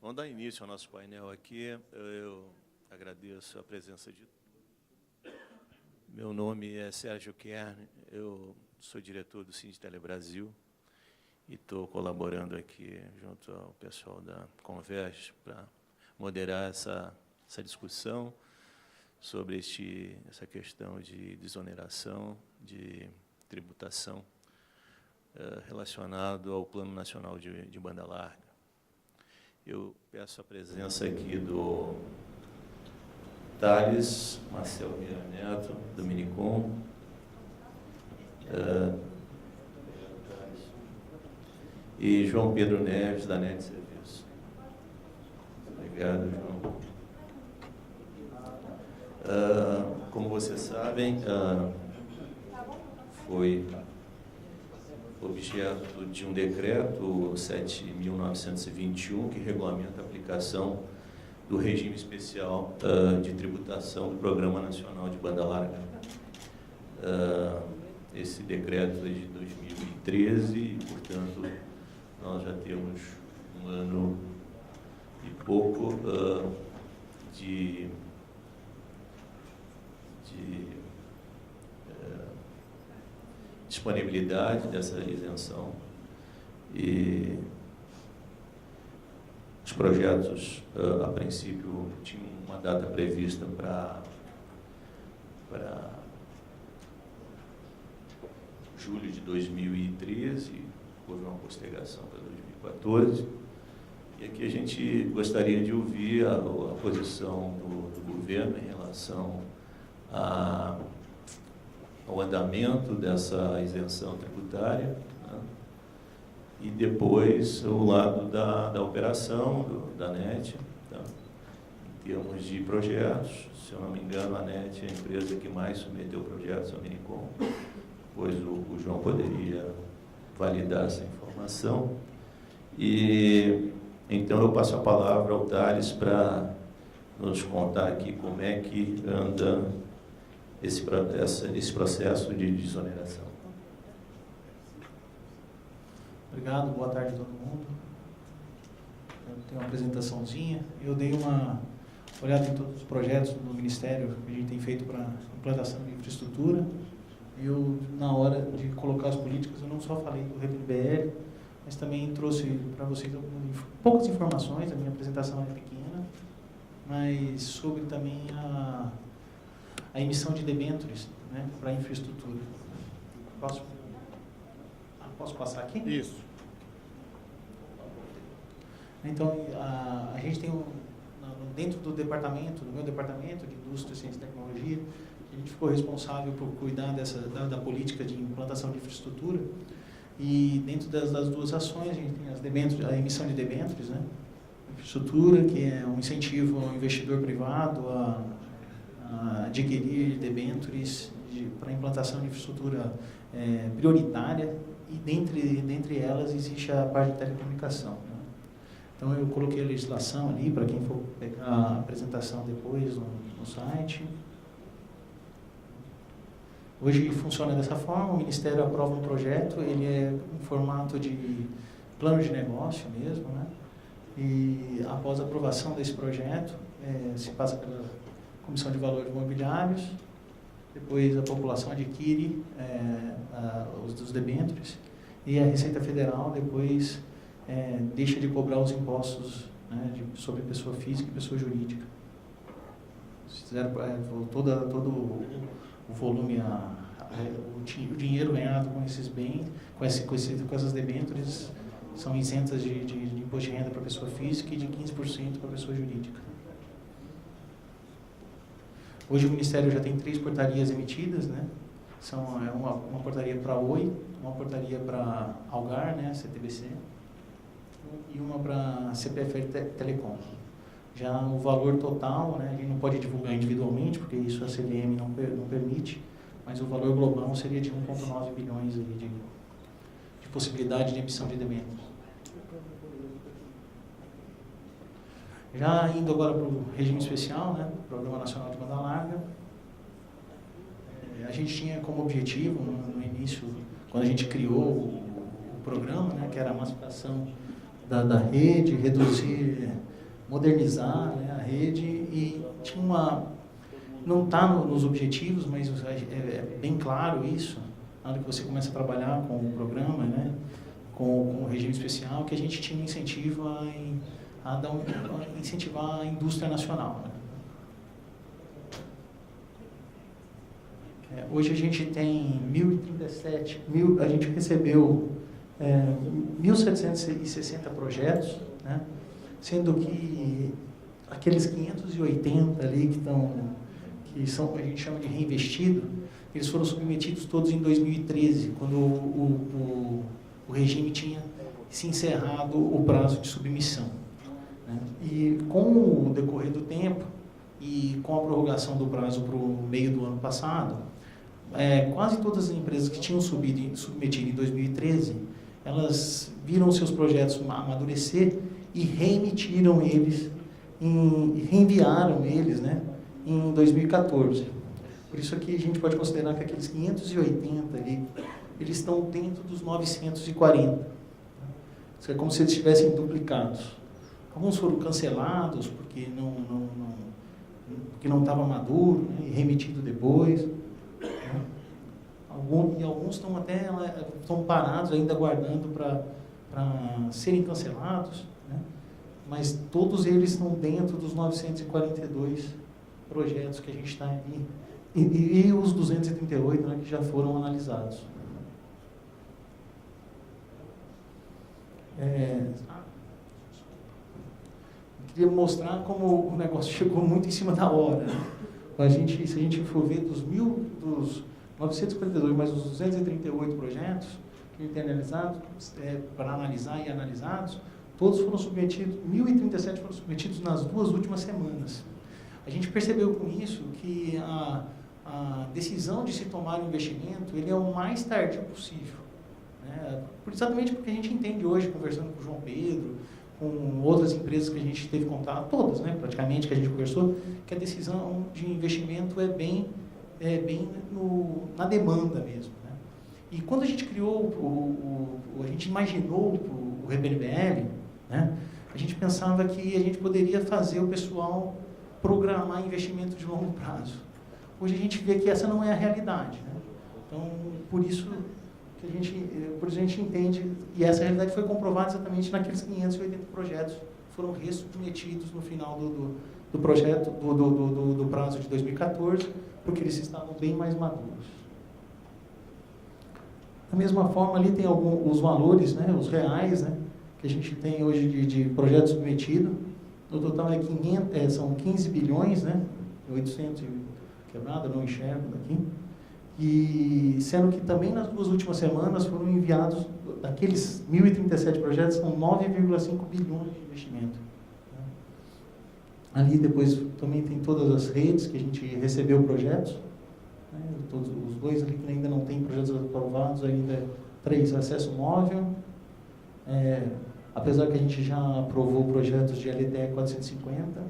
Vamos dar início ao nosso painel aqui. Eu agradeço a presença de... Meu nome é Sérgio Kern, eu sou diretor do Cine Brasil e estou colaborando aqui junto ao pessoal da Converge para moderar essa discussão sobre essa questão de desoneração, de tributação relacionado ao Plano Nacional de Banda Larga. Eu peço a presença aqui do Thales Marcel Vieira Neto, do Minicom, e João Pedro Neves, da NET Serviço. Obrigado, João. Como vocês sabem, foi objeto de um decreto 7.921, que regulamenta a aplicação do regime especial de tributação do Programa Nacional de Banda Larga. Esse decreto é de 2013 e, portanto, nós já temos um ano e pouco de disponibilidade dessa isenção, e os projetos, a princípio, tinham uma data prevista para julho de 2013, houve uma postergação para 2014, e aqui a gente gostaria de ouvir a posição do governo em relação ao andamento dessa isenção tributária, né? E depois o lado da operação, da NET, tá? Em termos de projetos. Se eu não me engano, a NET é a empresa que mais submeteu projetos ao Minicom, pois o João poderia validar essa informação. E então eu passo a palavra ao Thales para nos contar aqui como é que anda esse processo de desoneração. Obrigado, boa tarde a todo mundo. Eu tenho uma apresentaçãozinha. Eu dei uma olhada em todos os projetos do Ministério que a gente tem feito para implantação de infraestrutura. Eu, na hora de colocar as políticas, eu não só falei do REPBL, mas também trouxe para vocês poucas informações. A minha apresentação é pequena, mas sobre também a emissão de debêntures, né, para a infraestrutura. Posso passar aqui? Isso. Então, a gente tem dentro do meu departamento de Indústria, Ciência e Tecnologia, a gente ficou responsável por cuidar da política de implantação de infraestrutura, e dentro das duas ações a gente tem a emissão de debêntures, né, infraestrutura, que é um incentivo ao investidor privado a adquirir debêntures para implantação de infraestrutura prioritária, e dentre elas existe a parte de telecomunicação, né? Então eu coloquei a legislação ali para quem for pegar a apresentação depois no site. Hoje funciona dessa forma: o Ministério aprova um projeto, ele é em formato de plano de negócio mesmo, né? E após a aprovação desse projeto, se passa pela Comissão de Valores Imobiliários, depois a população adquire os debêntures, e a Receita Federal depois deixa de cobrar os impostos, né, sobre pessoa física e pessoa jurídica. Se fizer todo o volume, o dinheiro ganhado com esses bens, com essas debêntures, são isentas de imposto de renda para pessoa física e de 15% para pessoa jurídica. Hoje o Ministério já tem 3 portarias emitidas, né? Uma portaria para Oi, uma portaria para Algar, né, CTBC, e uma para CPFL Telecom. Já o valor total, né, a gente não pode divulgar individualmente, porque isso a CVM não permite, mas o valor global seria de 1,9 bilhões ali de possibilidade de emissão de debêntures. Já indo agora para o regime especial, né, Programa Nacional de Banda Larga, a gente tinha como objetivo, no início, quando a gente criou o programa, né, que era a massificação da rede, reduzir modernizar, né, a rede, e tinha uma... Não está nos objetivos, mas é bem claro isso, na hora que você começa a trabalhar com o programa, né, com o regime especial, que a gente tinha um incentivo a incentivar a indústria nacional. Né. Hoje a gente tem 1.037, a gente recebeu 1.760 projetos, né, sendo que aqueles 580 ali que são, a gente chama de reinvestido, eles foram submetidos todos em 2013, quando o regime tinha se encerrado o prazo de submissão. Né? E com o decorrer do tempo e com a prorrogação do prazo para o meio do ano passado, quase todas as empresas que tinham submetido em 2013, elas viram seus projetos amadurecer e reemitiram eles, reenviaram eles, né, em 2014. Por isso aqui a gente pode considerar que aqueles 580 ali, eles estão dentro dos 940. Isso é como se eles estivessem duplicados. Alguns foram cancelados porque não estava maduro, né, e remetido depois. Né. Alguns estão parados, ainda aguardando para serem cancelados, né, mas todos eles estão dentro dos 942 projetos que a gente está aqui, e os 238, né, que já foram analisados. Queria mostrar como o negócio chegou muito em cima da hora. Né? Se a gente for ver dos 942 mais os 238 projetos que tem analisado, para analisar e analisados, todos foram submetidos, 1.037 foram submetidos nas 2 últimas semanas. A gente percebeu com isso que a decisão de se tomar um investimento, ele é o mais tardio possível. Né? Exatamente porque a gente entende hoje, conversando com o João Pedro, com outras empresas que a gente teve contato, todas, né, praticamente, que a gente conversou, que a decisão de investimento é bem na demanda mesmo. Né? E quando a gente criou, a gente imaginou o RPNBL, né, a gente pensava que a gente poderia fazer o pessoal programar investimento de longo prazo. Hoje a gente vê que essa não é a realidade. Né? Então, por isso a gente entende, e essa realidade foi comprovada exatamente naqueles 580 projetos que foram resubmetidos no final do projeto, do prazo de 2014, porque eles estavam bem mais maduros. Da mesma forma, ali tem os valores, né, os reais, né, que a gente tem hoje de projeto submetido. No total são 15 bilhões, né, 800 quebrado, não enxergo daqui. E sendo que também nas 2 últimas semanas foram enviados, daqueles 1.037 projetos, são 9,5 bilhões de investimento. Ali depois também tem todas as redes que a gente recebeu projetos, né, todos os 2 ali que ainda não tem projetos aprovados, ainda 3, acesso móvel, apesar que a gente já aprovou projetos de LTE 450,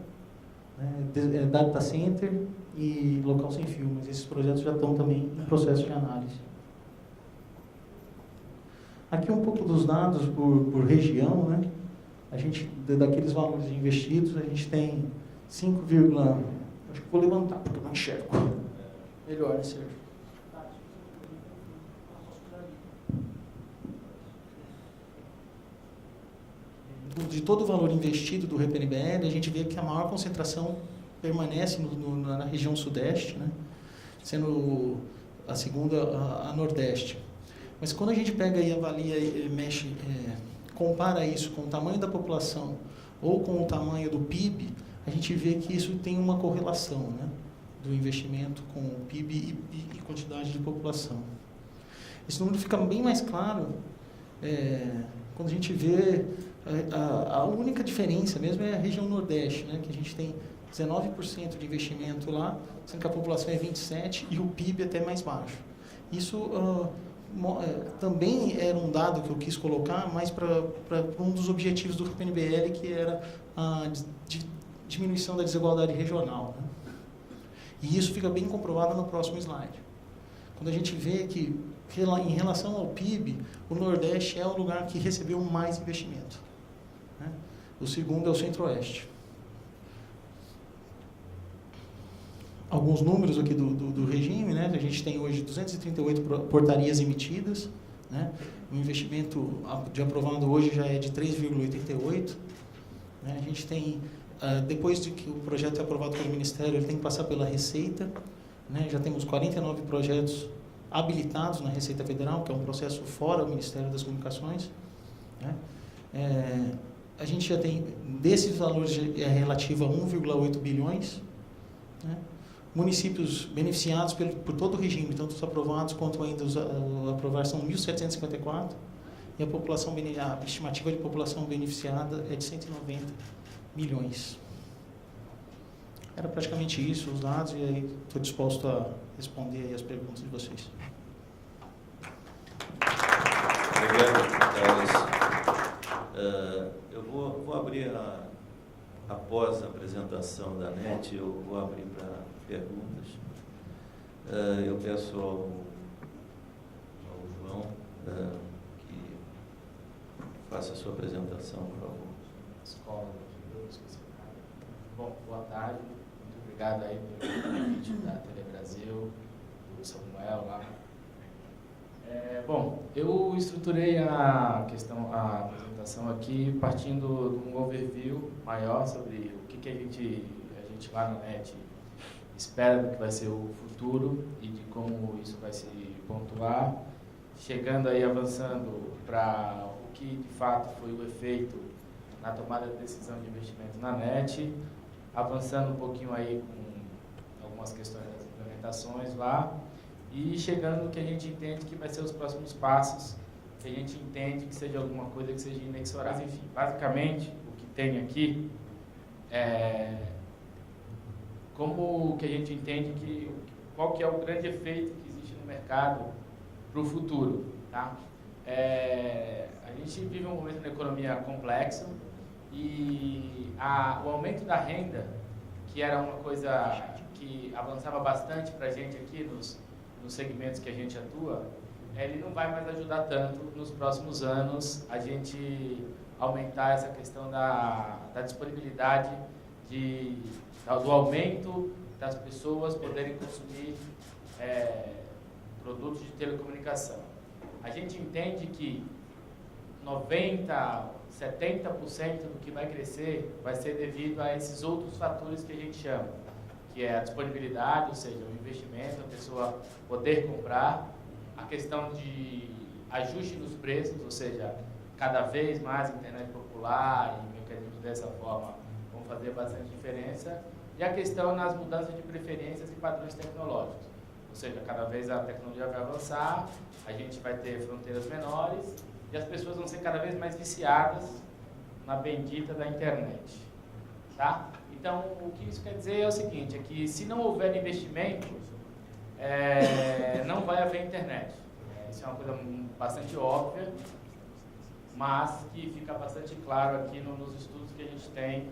né, data center e local sem fio, mas esses projetos já estão também em processo de análise. Aqui um pouco dos dados por região, né? A gente, daqueles valores investidos, a gente tem 5, acho que vou levantar porque eu não enxergo. Melhor, né, Sérgio? De todo o valor investido do RPNBL, a gente vê que a maior concentração permanece na região sudeste, né? Sendo a segunda a nordeste. Mas quando a gente pega e avalia, compara isso com o tamanho da população ou com o tamanho do PIB, a gente vê que isso tem uma correlação, né, do investimento com o PIB e quantidade de população. Esse número fica bem mais claro quando a gente vê a única diferença mesmo é a região nordeste, né, que a gente tem 19% de investimento lá, sendo que a população é 27% e o PIB até mais baixo. Isso também era um dado que eu quis colocar, mas para um dos objetivos do RPNBL, que era a diminuição da desigualdade regional. Né? E isso fica bem comprovado no próximo slide. Quando a gente vê que, em relação ao PIB, o Nordeste é o lugar que recebeu mais investimento. Né? O segundo é o Centro-Oeste. alguns números aqui do regime, né? A gente tem hoje 238 portarias emitidas, né? O investimento de aprovado hoje já é de 3,88. Né? A gente tem, depois de que o projeto é aprovado pelo Ministério, ele tem que passar pela Receita. Né? Já temos 49 projetos habilitados na Receita Federal, que é um processo fora do Ministério das Comunicações. Né? A gente já tem, desses valores, é relativo a 1,8 bilhões. Né? Municípios beneficiados por todo o regime, tanto os aprovados quanto ainda os aprovados, são 1.754. E a estimativa de população beneficiada é de 190 milhões. Era praticamente isso, os dados, e aí estou disposto a responder aí as perguntas de vocês. Obrigado, Carlos. Eu vou abrir, após a apresentação da NET, eu vou abrir para perguntas. Eu peço ao João que faça a sua apresentação, por favor. Escola de Bom, boa tarde. Muito obrigado aí pelo convite da Tele Brasil, do Samuel lá. Bom, eu estruturei a apresentação aqui partindo de um overview maior sobre o que a gente lá na NET espera do que vai ser o futuro e de como isso vai se pontuar, chegando aí, avançando para o que de fato foi o efeito na tomada de decisão de investimento na NET, avançando um pouquinho aí com algumas questões das implementações lá, e chegando no que a gente entende que vai ser os próximos passos, que a gente entende que seja alguma coisa que seja inexorável. Enfim, basicamente, o que tem aqui é como que a gente entende qual que é o grande efeito que existe no mercado para o futuro. Tá? A gente vive um momento na economia complexo e o aumento da renda, que era uma coisa que avançava bastante para a gente aqui nos segmentos que a gente atua, ele não vai mais ajudar tanto nos próximos anos a gente aumentar essa questão da disponibilidade do aumento das pessoas poderem consumir produtos de telecomunicação. A gente entende que 90%, 70% do que vai crescer vai ser devido a esses outros fatores que a gente chama, que é a disponibilidade, ou seja, o investimento, a pessoa poder comprar, a questão de ajuste nos preços, ou seja, cada vez mais internet popular e mecanismos dessa forma vão fazer bastante diferença, e a questão nas mudanças de preferências e padrões tecnológicos, ou seja, cada vez a tecnologia vai avançar, a gente vai ter fronteiras menores e as pessoas vão ser cada vez mais viciadas na bendita da internet, tá? Então, o que isso quer dizer é o seguinte, é que se não houver investimento, não vai haver internet. Isso é uma coisa bastante óbvia, mas que fica bastante claro aqui nos estudos que a gente tem,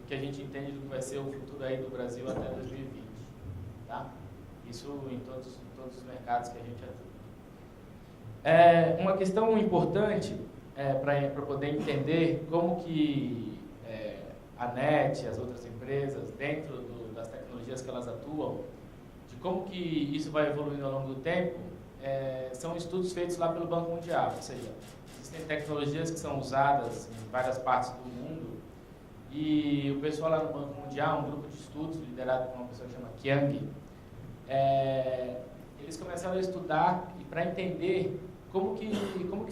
que a gente entende do que vai ser o futuro aí do Brasil até 2020. Tá? Isso em todos os mercados que a gente atua. Uma questão importante para poder entender como que a NET, as outras empresas, dentro das tecnologias que elas atuam, de como que isso vai evoluindo ao longo do tempo, são estudos feitos lá pelo Banco Mundial, ou seja, existem tecnologias que são usadas em várias partes do mundo e o pessoal lá no Banco Mundial, um grupo de estudos liderado por uma pessoa que chama Kyung, eles começaram a estudar e para entender como que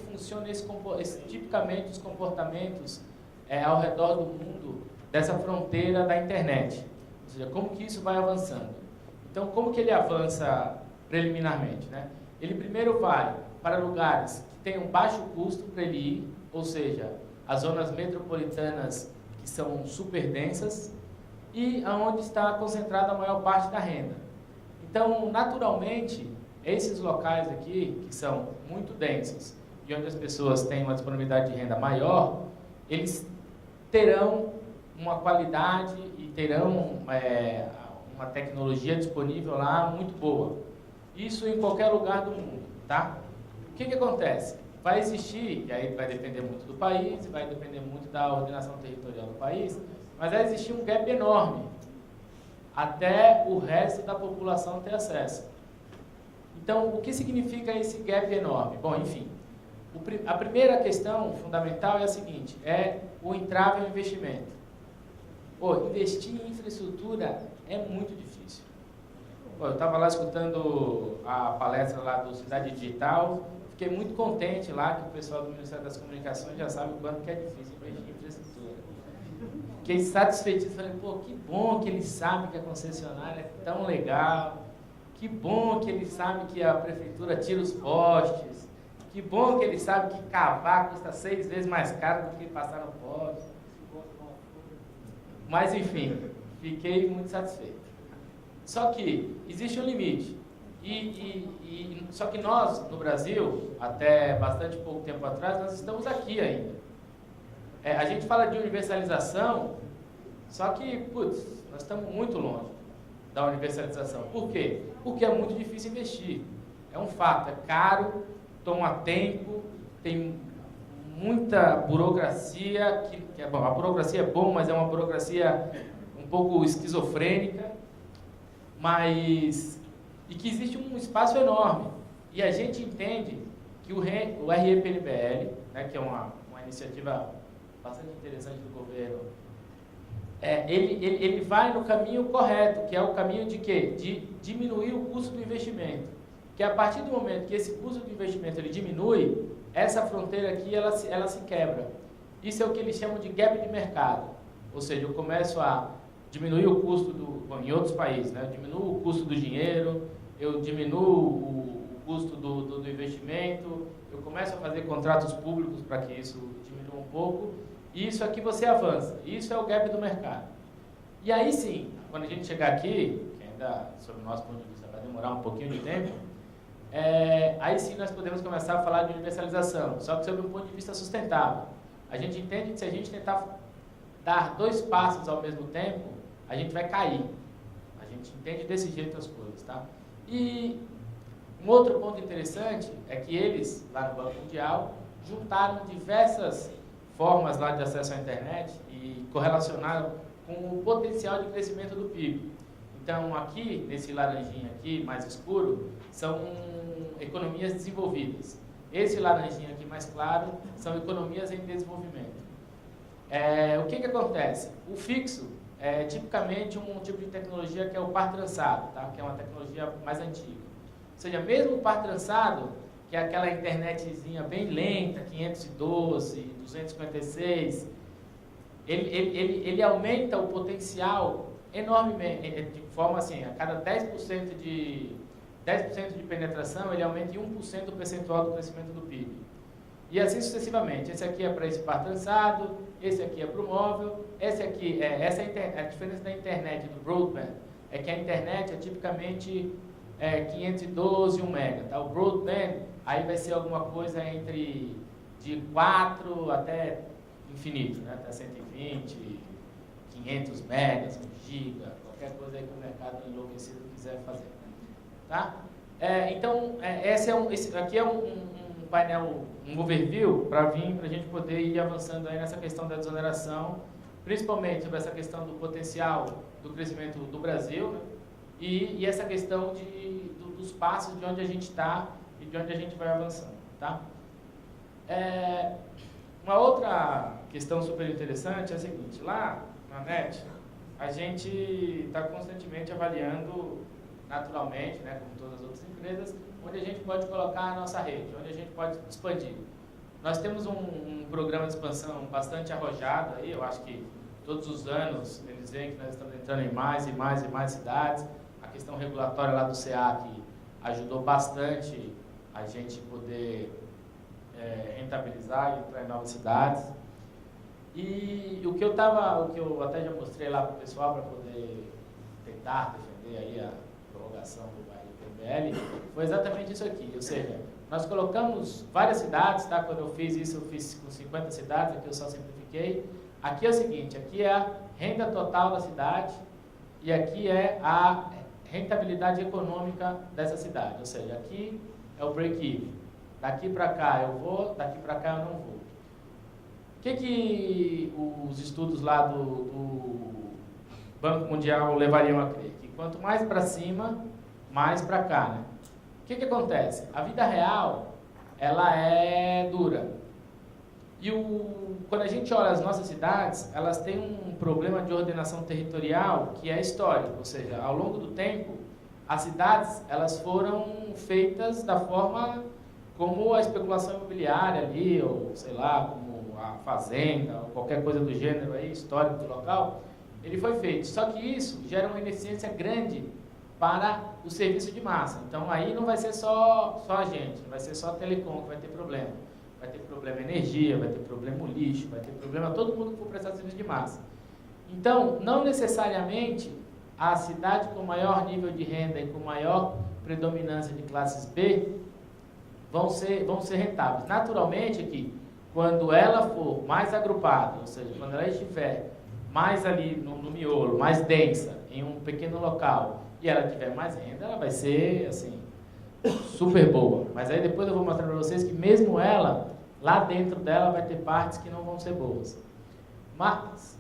funciona tipicamente os comportamentos ao redor do mundo dessa fronteira da internet, ou seja, como que isso vai avançando. Então, como que ele avança preliminarmente, né? Ele primeiro vai para lugares que tenham baixo custo para ele ir, ou seja, as zonas metropolitanas que são super densas e aonde está concentrada a maior parte da renda. Então, naturalmente, esses locais aqui, que são muito densos e onde as pessoas têm uma disponibilidade de renda maior, eles terão uma qualidade e terão uma tecnologia disponível lá muito boa. Isso em qualquer lugar do mundo, tá? O que acontece? Vai existir, e aí vai depender muito do país, vai depender muito da ordenação territorial do país, mas vai existir um gap enorme até o resto da população ter acesso. Então, o que significa esse gap enorme? Bom, enfim, a primeira questão fundamental é a seguinte, é o entrave ao investimento. Pô, investir em infraestrutura é muito difícil. Pô, eu estava lá escutando a palestra lá do Cidade Digital, fiquei muito contente lá que o pessoal do Ministério das Comunicações já sabe o quanto que é difícil investir em infraestrutura. Fiquei satisfeito, falei, pô, que bom que eles sabem que a concessionária é tão legal, que bom que eles sabem que a prefeitura tira os postes, que bom que eles sabem que cavar custa 6 vezes mais caro do que passar no poste. Mas, enfim, fiquei muito satisfeito. Só que existe um limite. Só que nós, no Brasil, até bastante pouco tempo atrás, nós estamos aqui ainda. A gente fala de universalização, só que, putz, nós estamos muito longe da universalização. Por quê? Porque é muito difícil investir. É um fato, é caro, toma tempo, tem muita burocracia, bom, a burocracia é bom, mas é uma burocracia um pouco esquizofrênica, e que existe um espaço enorme. E a gente entende que o REPNBL, né, que é uma iniciativa bastante interessante do governo, ele vai no caminho correto, que é o caminho de quê? De diminuir o custo do investimento. Que a partir do momento que esse custo do investimento ele diminui, essa fronteira aqui ela se quebra. Isso é o que eles chamam de gap de mercado. Ou seja, eu começo a diminuir o custo em outros países, né? Eu diminuo o custo do dinheiro, eu diminuo o custo do investimento, eu começo a fazer contratos públicos para que isso diminua um pouco, e isso aqui você avança. Isso é o gap do mercado. E aí sim, quando a gente chegar aqui, que ainda, sob o nosso ponto de vista, vai demorar um pouquinho de tempo, aí sim nós podemos começar a falar de universalização, só que sob um ponto de vista sustentável. A gente entende que se a gente tentar dar 2 passos ao mesmo tempo, a gente vai cair. A gente entende desse jeito as coisas, tá? E um outro ponto interessante é que eles, lá no Banco Mundial, juntaram diversas formas lá de acesso à internet e correlacionaram com o potencial de crescimento do PIB. Então, aqui, nesse laranjinha aqui, mais escuro, são economias desenvolvidas. Esse laranjinha aqui mais claro são economias em desenvolvimento. O que acontece? O fixo é tipicamente um tipo de tecnologia que é o par trançado, tá? Que é uma tecnologia mais antiga. Ou seja, mesmo o par trançado, que é aquela internetzinha bem lenta, 512, 256, ele aumenta o potencial enormemente, de forma assim, a cada 10% de penetração, ele aumenta em 1% o percentual do crescimento do PIB. E assim sucessivamente. Esse aqui é para esse par trançado, esse aqui é para o móvel, esse aqui a diferença da internet, do broadband, é que a internet é tipicamente 512 e 1 mega. Tá? O broadband, aí vai ser alguma coisa entre de 4 até infinito, né? Até 120, 500 megas, 1 giga, qualquer coisa aí que o mercado enlouquecido quiser fazer. Tá? Então, esse aqui é um painel, um overview para a gente poder ir avançando aí nessa questão da desoneração, principalmente sobre essa questão do potencial do crescimento do Brasil, né? E essa questão dos passos de onde a gente está e de onde a gente vai avançando. Tá? Uma outra questão super interessante é a seguinte, lá na NET, a gente está constantemente avaliando naturalmente, né, como todas as outras empresas, onde a gente pode colocar a nossa rede, onde a gente pode expandir. Nós temos um programa de expansão bastante arrojado aí, eu acho que todos os anos eles veem que nós estamos entrando em mais e mais e mais cidades. A questão regulatória lá do SEAC ajudou bastante a gente poder rentabilizar e entrar em novas cidades. E o que eu até já mostrei lá para o pessoal para poder tentar defender aí a prorrogação do REPNBL, foi exatamente isso aqui, ou seja, nós colocamos várias cidades, tá? Quando eu fiz isso, eu fiz com 50 cidades, aqui eu só simplifiquei. Aqui é o seguinte, aqui é a renda total da cidade e aqui é a rentabilidade econômica dessa cidade, ou seja, aqui é o break-even. Daqui para cá eu vou, daqui para cá eu não vou. O que os estudos lá do Banco Mundial levariam a crer? Que quanto mais para cima, mais para cá, né? O que acontece? A vida real, ela é dura. E quando a gente olha as nossas cidades, elas têm um problema de ordenação territorial que é histórico, ou seja, ao longo do tempo, as cidades elas foram feitas da forma como a especulação imobiliária ali, ou sei lá, como a fazenda, ou qualquer coisa do gênero aí, histórico do local, ele foi feito. Só que isso gera uma ineficiência grande para o serviço de massa. Então aí não vai ser só a gente, não vai ser só a telecom que vai ter problema. Vai ter problema energia, vai ter problema lixo, vai ter problema todo mundo que for prestar serviço de massa. Então, não necessariamente a cidade com maior nível de renda e com maior predominância de classes B vão ser rentáveis. Naturalmente aqui, quando ela for mais agrupada, ou seja, quando ela estiver mais ali no miolo, mais densa, em um pequeno local, e ela tiver mais renda, ela vai ser, assim, super boa. Mas aí depois eu vou mostrar para vocês que mesmo ela, lá dentro dela vai ter partes que não vão ser boas. Mas,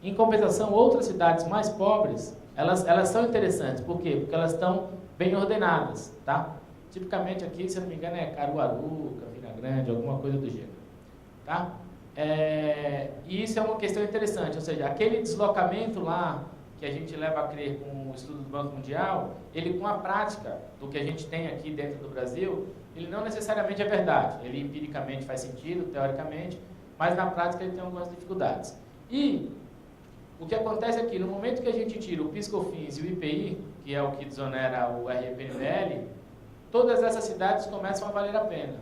em compensação, outras cidades mais pobres, elas são interessantes. Por quê? Porque elas estão bem ordenadas, tá? Tipicamente aqui, se eu não me engano, é Caruaru, Campina Grande, alguma coisa do gênero, tá? E isso é uma questão interessante, ou seja, aquele deslocamento lá que a gente leva a crer com o estudo do Banco Mundial, ele com a prática do que a gente tem aqui dentro do Brasil, ele não necessariamente é verdade. Ele empiricamente faz sentido, teoricamente, mas na prática ele tem algumas dificuldades. E o que acontece aqui, no momento que a gente tira o PIS/COFINS e o IPI, que é o que desonera o RPNBL, todas essas cidades começam a valer a pena.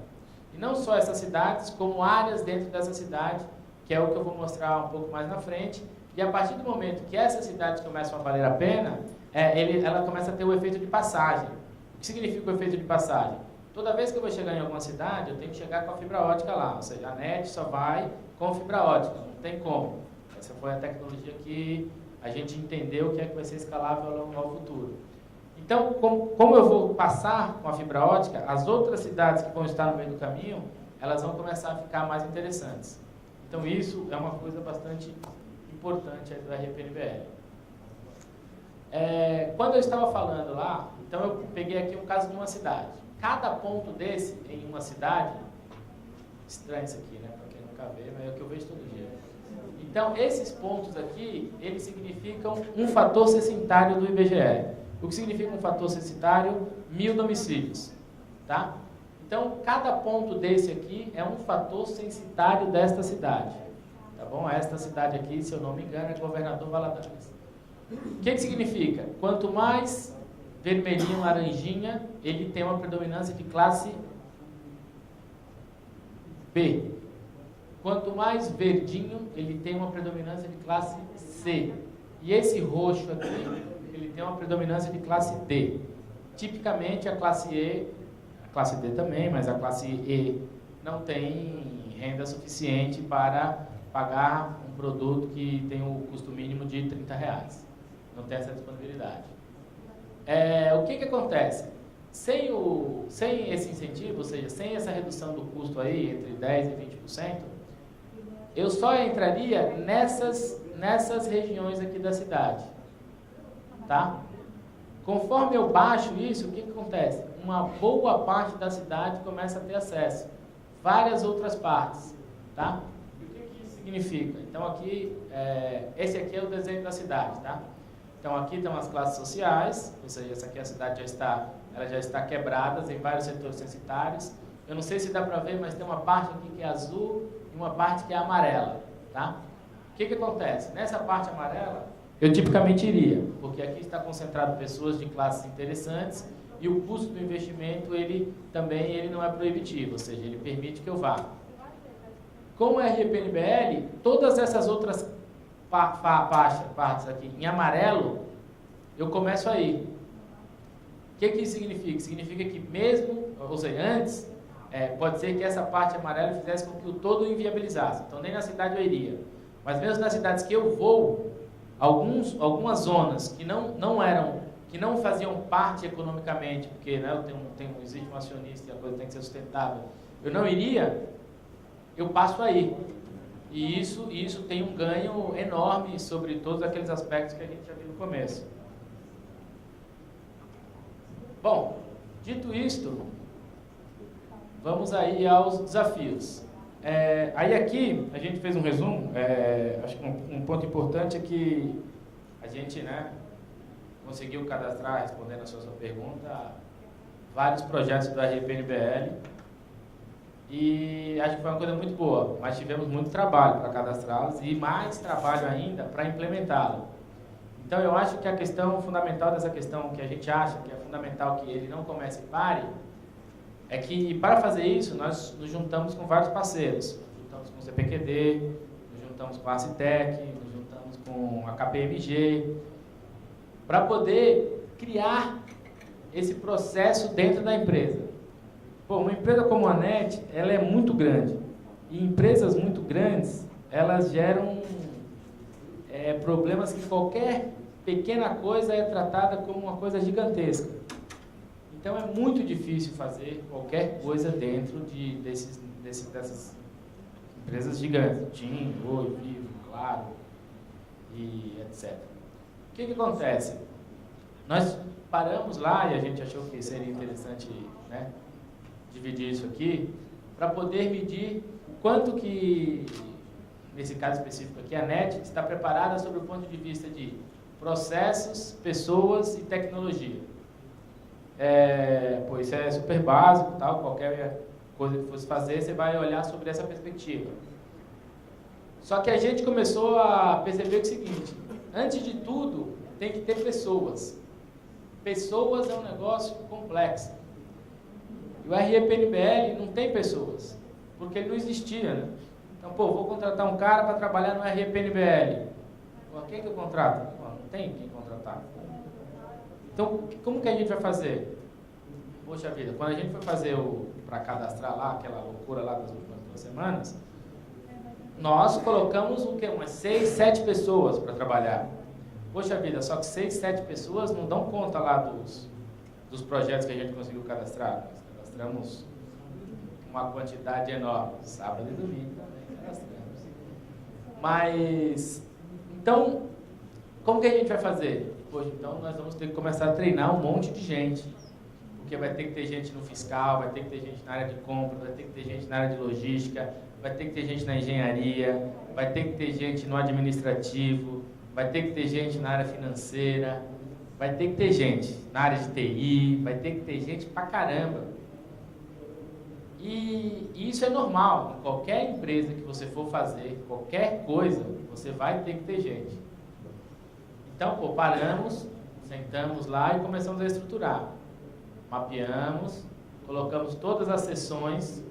E não só essas cidades, como áreas dentro dessa cidade, que é o que eu vou mostrar um pouco mais na frente. E a partir do momento que essas cidades começam a valer a pena, ela começa a ter o efeito de passagem. O que significa o efeito de passagem? Toda vez que eu vou chegar em alguma cidade, eu tenho que chegar com a fibra ótica lá. Ou seja, a NET só vai com fibra ótica, não tem como. Essa foi a tecnologia que a gente entendeu que vai ser escalável ao futuro. Então, como eu vou passar com a fibra ótica, as outras cidades que vão estar no meio do caminho, elas vão começar a ficar mais interessantes. Então, isso é uma coisa bastante importante do RPNBL. Quando eu estava falando lá, então eu peguei aqui um caso de uma cidade. Cada ponto desse em uma cidade, estranho isso aqui, né? Para quem nunca vê, mas é o que eu vejo todo dia. Então, esses pontos aqui, eles significam um fator censitário do IBGE. O que significa um fator censitário? 1000 domicílios, tá? Então, cada ponto desse aqui é um fator censitário desta cidade. Tá bom? Esta cidade aqui, se eu não me engano, é Governador Valadares. O que significa? Quanto mais vermelhinho, laranjinha, ele tem uma predominância de classe B. Quanto mais verdinho, ele tem uma predominância de classe C. E esse roxo aqui, ele tem uma predominância de classe D. Tipicamente, a classe E, a classe D também, mas a classe E não tem renda suficiente para pagar um produto que tem o custo mínimo de R$30. Não tem essa disponibilidade. O que acontece? Sem esse incentivo, ou seja, sem essa redução do custo aí, entre 10% e 20%, eu só entraria nessas regiões aqui da cidade. Tá? Conforme eu baixo isso, o que acontece? Uma boa parte da cidade começa a ter acesso. Várias outras partes. Tá? E o que isso significa? Então, aqui, esse aqui é o desenho da cidade. Tá? Então, aqui estão as classes sociais, ou seja, essa aqui a cidade já está quebrada em vários setores censitários. Eu não sei se dá para ver, mas tem uma parte aqui que é azul e uma parte que é amarela. Tá? O que acontece? Nessa parte amarela, eu tipicamente iria, porque aqui está concentrado pessoas de classes interessantes e o custo do investimento, ele não é proibitivo, ou seja, ele permite que eu vá. Com o RPNBL, todas essas outras partes aqui em amarelo, eu começo a ir. O que isso significa? Significa que mesmo, ou seja, antes, pode ser que essa parte amarela fizesse com que o todo inviabilizasse. Então, nem na cidade eu iria. Mas mesmo nas cidades que eu vou, algumas zonas que não faziam parte economicamente, porque né, existe um acionista e a coisa tem que ser sustentável, eu não iria, eu passo aí. E isso tem um ganho enorme sobre todos aqueles aspectos que a gente já viu no começo. Bom, dito isto, vamos aí aos desafios. Aí aqui a gente fez um resumo. Acho que um ponto importante é que a gente, né, conseguiu cadastrar, respondendo a sua pergunta, vários projetos do RPNBL. E acho que foi uma coisa muito boa, mas tivemos muito trabalho para cadastrá-los e mais trabalho ainda para implementá-lo. Então eu acho que a questão fundamental dessa questão, que a gente acha que é fundamental que ele não comece e pare, é que para fazer isso nós nos juntamos com vários parceiros. Nos juntamos com o CPQD, nos juntamos com a Acitec, nos juntamos com a KPMG, para poder criar esse processo dentro da empresa. Pô, uma empresa como a NET, ela é muito grande. E empresas muito grandes, elas geram problemas que qualquer pequena coisa é tratada como uma coisa gigantesca. Então é muito difícil fazer qualquer coisa dentro dessas empresas gigantes. TIM, Oi, Vivo, Claro, e etc. O que acontece? Nós paramos lá e a gente achou que seria interessante, né, dividir isso aqui, para poder medir o quanto que, nesse caso específico aqui, a NET está preparada sobre o ponto de vista de processos, pessoas e tecnologia. Pô, isso é super básico, tal, qualquer coisa que fosse fazer, você vai olhar sobre essa perspectiva. Só que a gente começou a perceber o seguinte: antes de tudo, tem que ter pessoas. Pessoas é um negócio complexo. E o RPNBL não tem pessoas, porque ele não existia, né? Então, pô, vou contratar um cara para trabalhar no RPNBL. Pô, quem que eu contrato? Pô, não tem quem contratar. Então, como que a gente vai fazer? Poxa vida, quando a gente foi fazer para cadastrar lá, aquela loucura lá das últimas 2 semanas, nós colocamos o quê? Umas 6, 7 pessoas para trabalhar. Poxa vida, só que 6, 7 pessoas não dão conta lá dos projetos que a gente conseguiu cadastrar. Nós cadastramos uma quantidade enorme, sábado e domingo também cadastramos. Mas, então, como que a gente vai fazer? Poxa, então nós vamos ter que começar a treinar um monte de gente, porque vai ter que ter gente no fiscal, vai ter que ter gente na área de compra, vai ter que ter gente na área de logística, vai ter que ter gente na engenharia, vai ter que ter gente no administrativo, vai ter que ter gente na área financeira, vai ter que ter gente na área de TI, vai ter que ter gente pra caramba. E isso é normal. Em qualquer empresa que você for fazer, qualquer coisa, você vai ter que ter gente. Então, pô, paramos, sentamos lá e começamos a estruturar. Mapeamos, colocamos todas as seções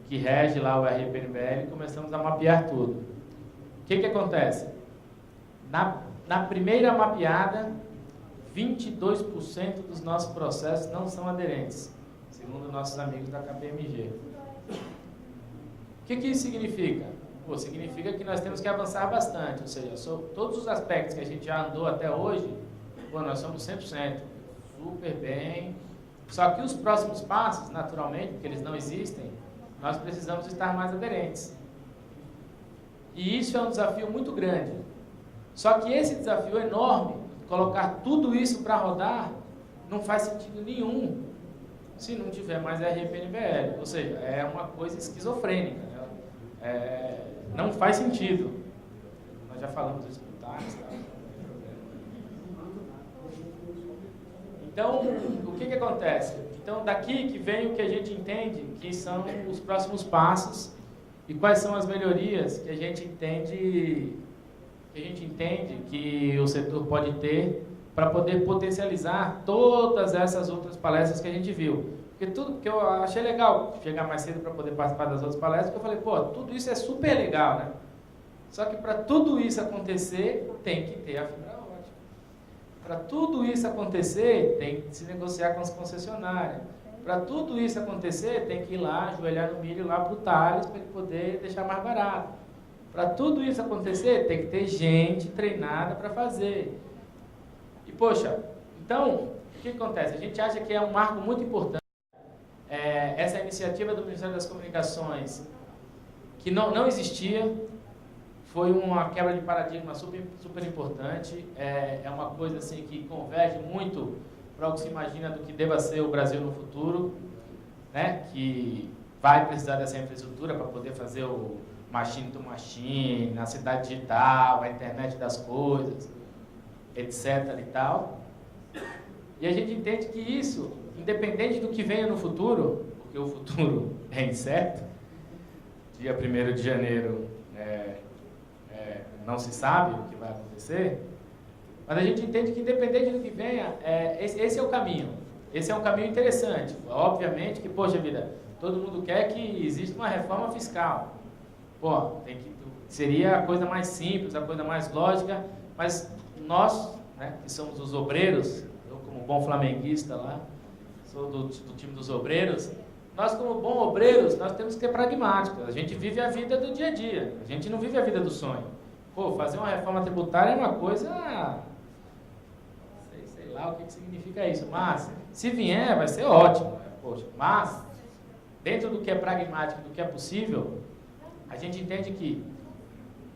que rege lá o RPNBL e começamos a mapear tudo. O que acontece? Na primeira mapeada, 22% dos nossos processos não são aderentes, segundo nossos amigos da KPMG. O que isso significa? Pô, significa que nós temos que avançar bastante, ou seja, todos os aspectos que a gente já andou até hoje, pô, nós somos 100%, super bem. Só que os próximos passos, naturalmente, porque eles não existem, nós precisamos estar mais aderentes. E isso é um desafio muito grande. Só que esse desafio enorme, colocar tudo isso para rodar, não faz sentido nenhum se não tiver mais RPNBL. Ou seja, é uma coisa esquizofrênica. Né? Não faz sentido. Nós já falamos isso com o Thales. Tá? Então, o que acontece? Então, daqui que vem o que a gente entende que são os próximos passos e quais são as melhorias que a gente entende que o setor pode ter para poder potencializar todas essas outras palestras que a gente viu. Porque tudo que eu achei legal chegar mais cedo para poder participar das outras palestras, porque eu falei, pô, tudo isso é super legal, né? Só que para tudo isso acontecer, tem que ter a fibra ótica. Para tudo isso acontecer, tem que se negociar com as concessionárias. Para tudo isso acontecer, tem que ir lá, ajoelhar no milho lá para o Thales, para ele poder deixar mais barato. Para tudo isso acontecer, tem que ter gente treinada para fazer. E, poxa, então, o que acontece? A gente acha que é um marco muito importante essa iniciativa do Ministério das Comunicações, que não existia. Foi uma quebra de paradigma super importante. É uma coisa assim que converge muito para o que se imagina do que deva ser o Brasil no futuro, né? Que vai precisar dessa infraestrutura para poder fazer o machine to machine, a cidade digital, a internet das coisas, etc. e tal. E a gente entende que isso, independente do que venha no futuro, porque o futuro é incerto, dia 1º de janeiro não se sabe o que vai acontecer, mas a gente entende que independente do que venha, esse é o caminho. Esse é um caminho interessante. Obviamente que, poxa vida, todo mundo quer que exista uma reforma fiscal. Pô, seria a coisa mais simples, a coisa mais lógica, mas nós, né, que somos os obreiros, eu como bom flamenguista lá, sou do time dos obreiros, nós como bons obreiros, nós temos que ser pragmáticos. A gente vive a vida do dia a dia, a gente não vive a vida do sonho. Pô, fazer uma reforma tributária é uma coisa... Sei lá o que significa isso, mas se vier vai ser ótimo. Né? Poxa, mas, dentro do que é pragmático, do que é possível, a gente entende que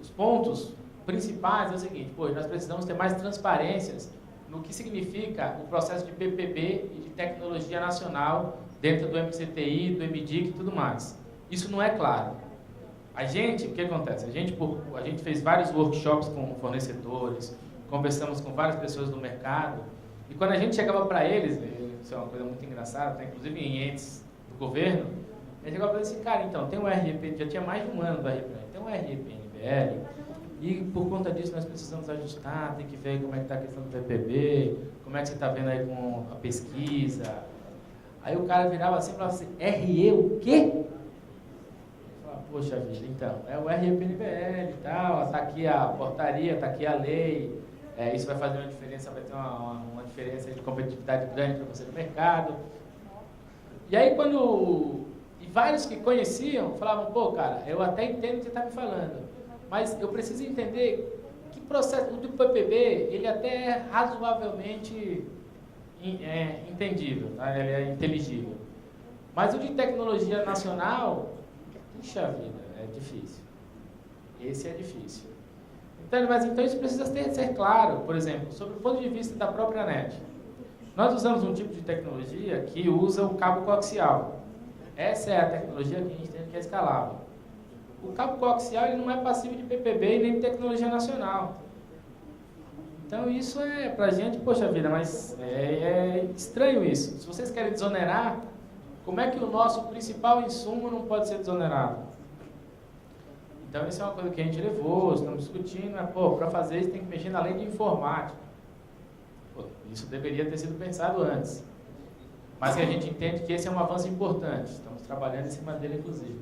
os pontos principais é o seguinte: pô, nós precisamos ter mais transparências no que significa o processo de PPB e de tecnologia nacional dentro do MCTI, do MDIC e tudo mais. Isso não é claro. O que acontece? A gente fez vários workshops com fornecedores, conversamos com várias pessoas do mercado, e quando a gente chegava para eles, isso é uma coisa muito engraçada, tá? Inclusive em entes do governo, a gente chegava para eles assim: cara, então, tem um RGP, já tinha mais de um ano do RGP, tem um RGPNBL, e por conta disso nós precisamos ajustar, tem que ver como é que está a questão do PPB, como é que você está vendo aí com a pesquisa. Aí o cara virava assim e falava assim: RE o quê? Poxa vida, então, é o RGPNBL e tal, está aqui a portaria, está aqui a lei, isso vai fazer uma diferença, vai ter uma diferença de competitividade grande para você no mercado. E aí e vários que conheciam falavam: pô, cara, eu até entendo o que você está me falando, mas eu preciso entender que processo do PPB, ele até é razoavelmente entendível, tá? Ele é inteligível. Mas o de tecnologia nacional... Puxa vida, é difícil. Esse é difícil. Então isso precisa ser claro, por exemplo, sobre o ponto de vista da própria NET. Nós usamos um tipo de tecnologia que usa o cabo coaxial. Essa é a tecnologia que a gente tem que é escalável. O cabo coaxial ele não é passível de PPB e nem de tecnologia nacional. Então isso pra a gente, poxa vida, mas é estranho isso. Se vocês querem desonerar, como é que o nosso principal insumo não pode ser desonerado? Então, isso é uma coisa que a gente levou, estamos discutindo, para fazer isso tem que mexer na lei de informática. Pô, isso deveria ter sido pensado antes. Mas que a gente entende que esse é um avanço importante, estamos trabalhando em cima dele, inclusive.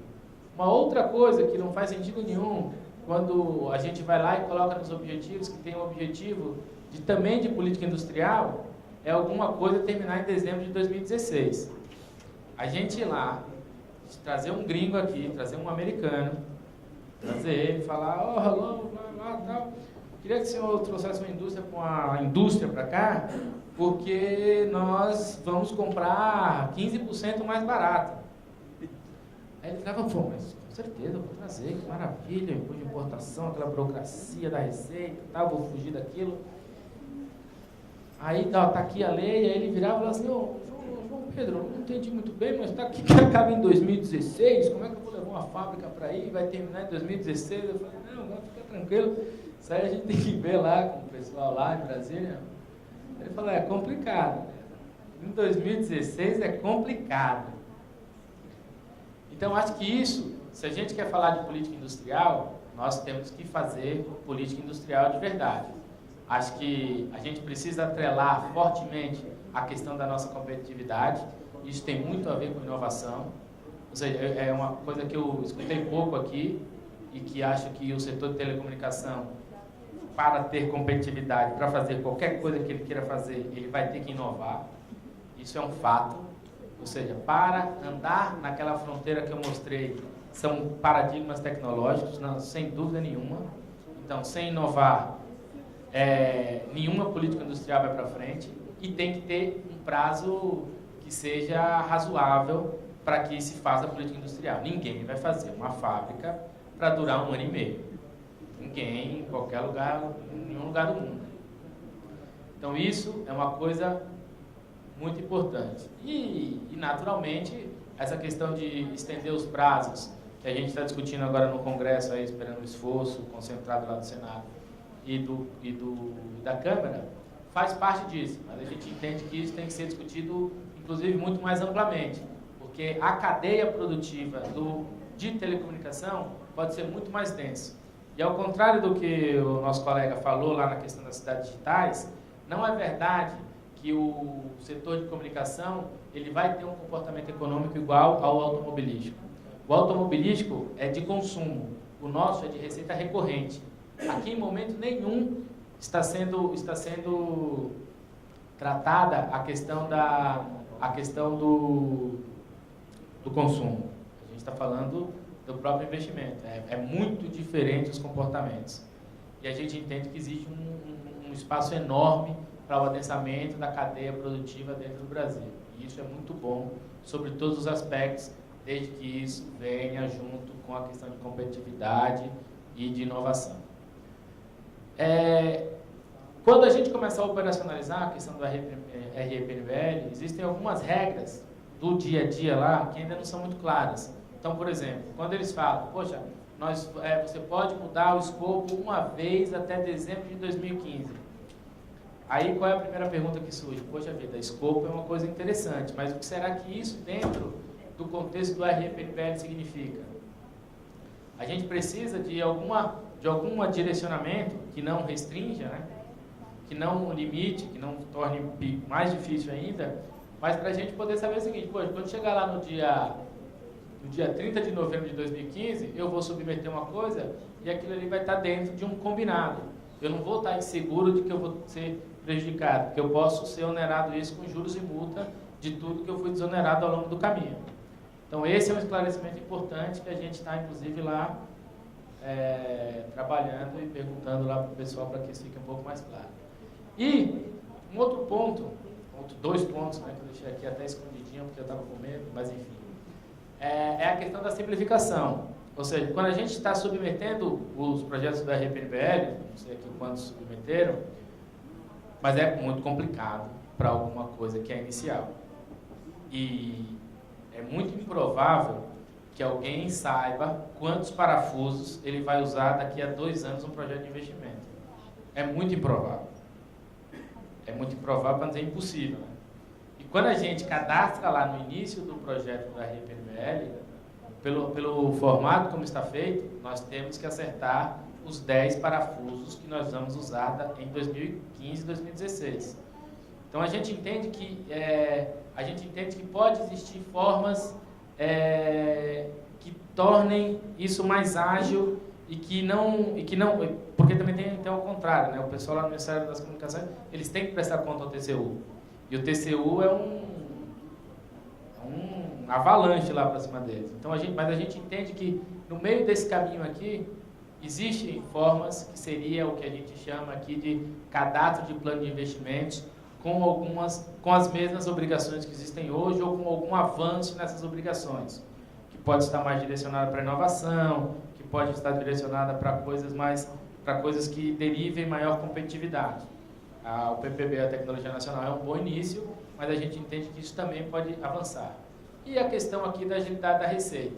Uma outra coisa que não faz sentido nenhum, quando a gente vai lá e coloca nos objetivos, que tem um objetivo também de política industrial, é alguma coisa terminar em dezembro de 2016. A gente ir lá, trazer um gringo aqui, trazer um americano, trazer ele, falar: oh, hello, blá, blá, tal. Queria que o senhor trouxesse uma indústria para cá, porque nós vamos comprar 15% mais barato. Aí ele falava: pô, mas com certeza, eu vou trazer, que maravilha, imposto de importação, aquela burocracia da receita e tal, vou fugir daquilo. Aí tá aqui a lei, aí ele virava e falava assim: ô, João Pedro, eu não entendi muito bem, mas está aqui que acaba em 2016, como é que eu vou levar uma fábrica para aí, vai terminar em 2016? Eu falei: não, fica tranquilo, isso aí a gente tem que ver lá com o pessoal lá em Brasília. Ele falou: é complicado, em 2016 é complicado. Então, acho que isso, se a gente quer falar de política industrial, nós temos que fazer política industrial de verdade. Acho que a gente precisa atrelar fortemente a questão da nossa competitividade. Isso tem muito a ver com inovação. Ou seja, é uma coisa que eu escutei pouco aqui e que acho que o setor de telecomunicação, para ter competitividade, para fazer qualquer coisa que ele queira fazer, ele vai ter que inovar. Isso é um fato. Ou seja, para andar naquela fronteira que eu mostrei, são paradigmas tecnológicos, não, sem dúvida nenhuma. Então, sem inovar, nenhuma política industrial vai para frente, e tem que ter um prazo que seja razoável para que se faça a política industrial. Ninguém vai fazer uma fábrica para durar 1 ano e meio. Ninguém, em qualquer lugar, em nenhum lugar do mundo. Então, isso é uma coisa muito importante. E naturalmente, essa questão de estender os prazos, que a gente está discutindo agora no Congresso, aí, esperando o esforço concentrado lá do Senado e da Câmara, faz parte disso. Mas a gente entende que isso tem que ser discutido, inclusive, muito mais amplamente, porque a cadeia produtiva de telecomunicação pode ser muito mais densa. E ao contrário do que o nosso colega falou lá na questão das cidades digitais, não é verdade que o setor de comunicação ele vai ter um comportamento econômico igual ao automobilístico. O automobilístico é de consumo, o nosso é de receita recorrente. Aqui, em momento nenhum, está sendo tratada a questão do consumo. A gente está falando do próprio investimento. É muito diferente os comportamentos. E a gente entende que existe um espaço enorme para o adensamento da cadeia produtiva dentro do Brasil. E isso é muito bom, sobre todos os aspectos, desde que isso venha junto com a questão de competitividade e de inovação. Quando a gente começar a operacionalizar a questão do REPNBL, existem algumas regras do dia a dia lá que ainda não são muito claras. Então, por exemplo, quando eles falam, poxa, você pode mudar o escopo uma vez até dezembro de 2015. Aí, qual é a primeira pergunta que surge? Poxa vida, escopo é uma coisa interessante, mas o que será que isso dentro do contexto do REPNBL significa? A gente precisa de algum direcionamento que não restrinja, né? Que não limite, que não torne mais difícil ainda, mas para a gente poder saber o seguinte, poxa, quando chegar lá no dia 30 de novembro de 2015, eu vou submeter uma coisa e aquilo ali vai estar dentro de um combinado. Eu não vou estar inseguro de que eu vou ser prejudicado, porque eu posso ser onerado isso com juros e multa de tudo que eu fui desonerado ao longo do caminho. Então, esse é um esclarecimento importante que a gente está, inclusive, lá trabalhando e perguntando lá para o pessoal para que isso fique um pouco mais claro. E um outro ponto, dois pontos, né, que eu deixei aqui até escondidinho porque eu estava com medo, mas enfim, é a questão da simplificação. Ou seja, quando a gente está submetendo os projetos do REPNBL, não sei aqui quantos submeteram, mas é muito complicado para alguma coisa que é inicial. E é muito improvável que alguém saiba quantos parafusos ele vai usar daqui a 2 anos um projeto de investimento. É muito improvável. É muito improvável, para não dizer impossível. Né? E quando a gente cadastra lá no início do projeto da REPNBL, pelo formato como está feito, nós temos que acertar os 10 parafusos que nós vamos usar em 2015 e 2016. Então a gente entende que pode existir formas que tornem isso mais ágil e que não, porque também tem ao contrário, né? O pessoal lá no Ministério das Comunicações, eles têm que prestar conta ao TCU. E o TCU é um avalanche lá para cima deles. Então mas a gente entende que no meio desse caminho aqui existem formas que seria o que a gente chama aqui de cadastro de plano de investimentos com as mesmas obrigações que existem hoje ou com algum avanço nessas obrigações, que pode estar mais direcionada para inovação, que pode estar direcionada para coisas que derivem maior competitividade. O PPB, a Tecnologia Nacional, é um bom início, mas a gente entende que isso também pode avançar. E a questão aqui da agilidade da receita,